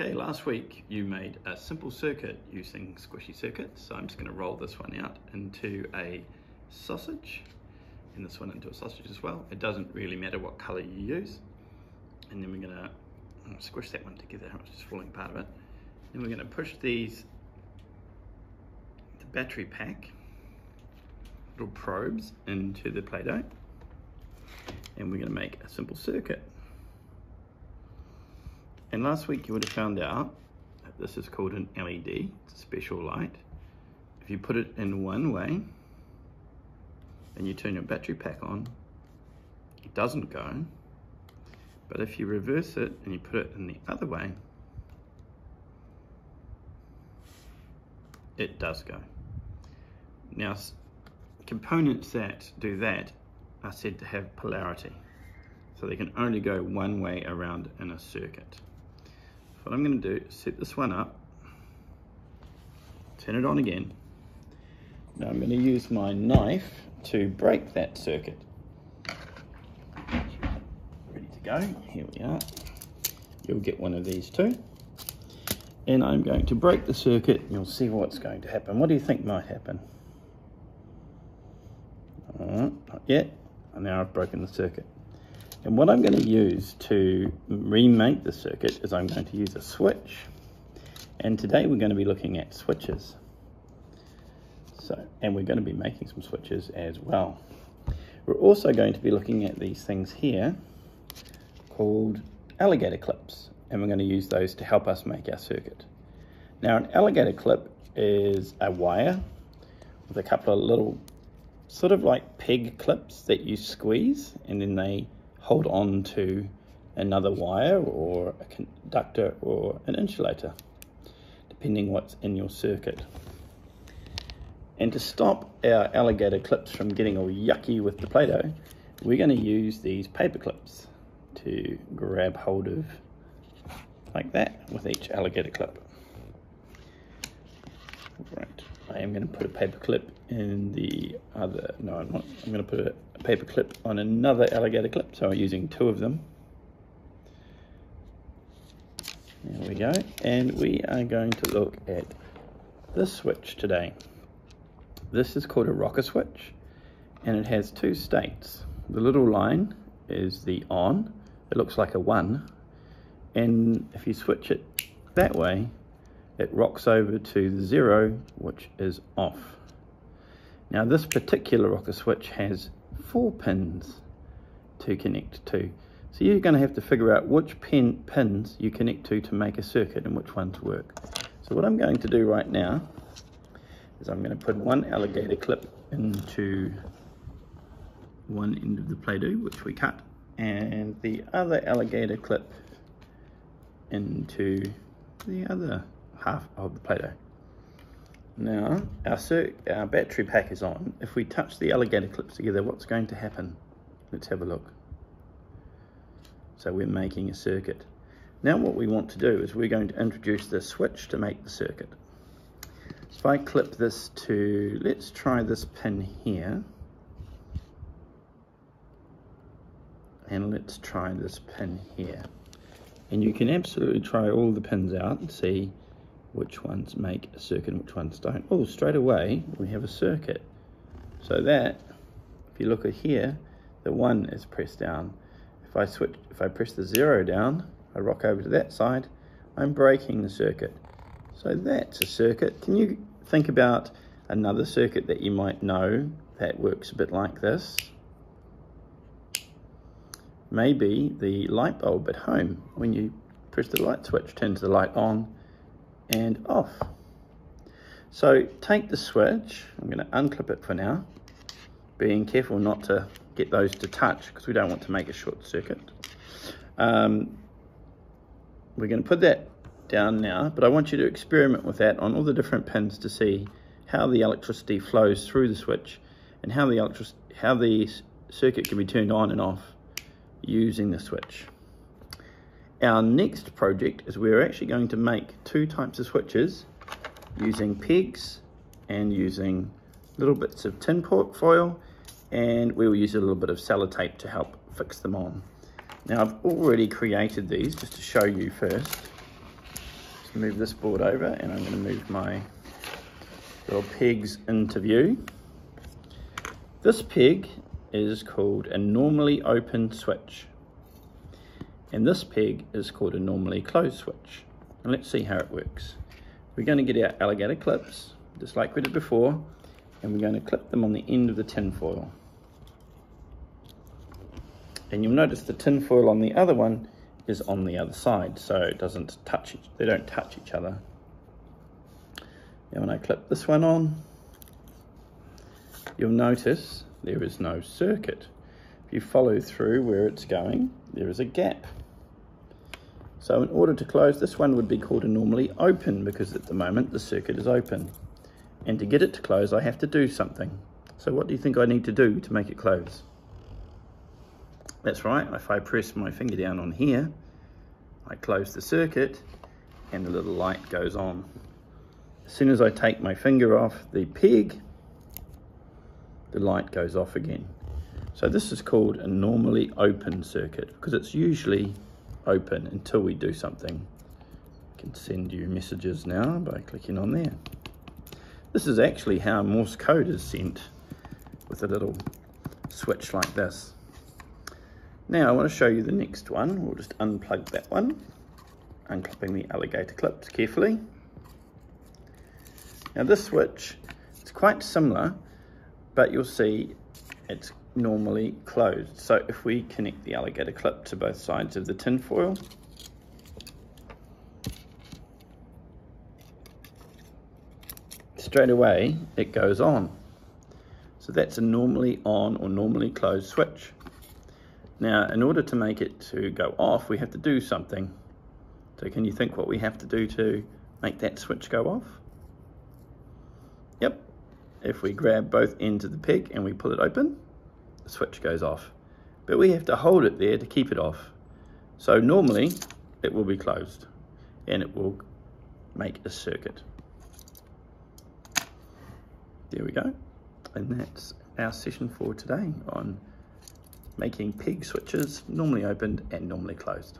Okay, last week you made a simple circuit using squishy circuits. So I'm just going to roll this one out into a sausage and this one into a sausage as well. It doesn't really matter what color you use. And then we're going to squish that one together. It's just falling apart of it. Then we're going to push the battery pack, little probes, into the Play-Doh. And we're going to make a simple circuit. And last week you would have found out that this is called an LED, it's a special light. If you put it in one way and you turn your battery pack on, it doesn't go. But if you reverse it and you put it in the other way, it does go. Now, components that do that are said to have polarity. So they can only go one way around in a circuit. What I'm going to do is set this one up, turn it on again. Now I'm going to use my knife to break that circuit. Ready to go, here we are. You'll get one of these too. And I'm going to break the circuit and you'll see what's going to happen. What do you think might happen? Not yet, and now I've broken the circuit. And what I'm going to use to remake the circuit is I'm going to use a switch. And today we're going to be looking at switches. And we're going to be making some switches as well. We're also going to be looking at these things here called alligator clips. And we're going to use those to help us make our circuit. Now an alligator clip is a wire with a couple of little sort of like peg clips that you squeeze and then they hold on to another wire or a conductor or an insulator, depending what's in your circuit. And to stop our alligator clips from getting all yucky with the Play-Doh, we're going to use these paper clips to grab hold of like that with each alligator clip. Right, I am going to put a paper clip in the other, no I'm not, I'm going to put a paper clip on another alligator clip, so I'm using two of them. There we go, and we are going to look at this switch today. This is called a rocker switch, and it has two states. The little line is the on, it looks like a 1, and if you switch it that way, it rocks over to the 0, which is off. Now this particular rocker switch has 4 pins to connect to. So you're going to have to figure out which pins you connect to make a circuit and which ones work. So what I'm going to do right now is I'm going to put one alligator clip into one end of the Play-Doh, which we cut, and the other alligator clip into the other half of the Play-Doh. Now our battery pack is on. If we touch the alligator clips together, what's going to happen? Let's have a look. So we're making a circuit. Now what we want to do is we're going to introduce the switch to make the circuit. If I clip this to, let's try this pin here, and let's try this pin here. And you can absolutely try all the pins out and see which ones make a circuit and which ones don't. Oh, straight away we have a circuit. So that, if you look at here, the 1 is pressed down. If I press the 0 down, I rock over to that side, I'm breaking the circuit. So that's a circuit. Can you think about another circuit that you might know that works a bit like this? Maybe the light bulb at home. When you press the light switch, turns the light on and off. So take the switch, I'm going to unclip it for now, being careful not to get those to touch because we don't want to make a short circuit. We're going to put that down now, but I want you to experiment with that on all the different pins to see how the electricity flows through the switch and how the circuit can be turned on and off using the switch. Our next project is we're actually going to make 2 types of switches using pegs and using little bits of tin foil, and we will use a little bit of sellotape to help fix them on. Now I've already created these just to show you first. Let's move this board over, and I'm going to move my little pegs into view. This peg is called a normally open switch, and this peg is called a normally closed switch. And let's see how it works. We're going to get our alligator clips, just like we did before, and we're going to clip them on the end of the tin foil. And you'll notice the tin foil on the other one is on the other side, so it doesn't touch they don't touch each other. And when I clip this one on, you'll notice there is no circuit. If you follow through where it's going, there is a gap. So in order to close, this one would be called a normally open, because at the moment the circuit is open. And to get it to close, I have to do something. So what do you think I need to do to make it close? That's right, if I press my finger down on here, I close the circuit and the little light goes on. As soon as I take my finger off the peg, the light goes off again. So this is called a normally open circuit, because it's usually open until we do something. I can send you messages now by clicking on there. This is actually how Morse code is sent, with a little switch like this. Now I want to show you the next one. We'll just unplug that one, unclipping the alligator clips carefully. Now this switch is quite similar, but you'll see it's normally closed. So if we connect the alligator clip to both sides of the tin foil, straight away it goes on. So that's a normally on or normally closed switch. Now in order to make it to go off, we have to do something. So can you think what we have to do to make that switch go off? Yep, if we grab both ends of the peg and we pull it open, the switch goes off. But we have to hold it there to keep it off. So normally it will be closed and it will make a circuit. There we go. And that's our session for today on making peg switches normally opened and normally closed.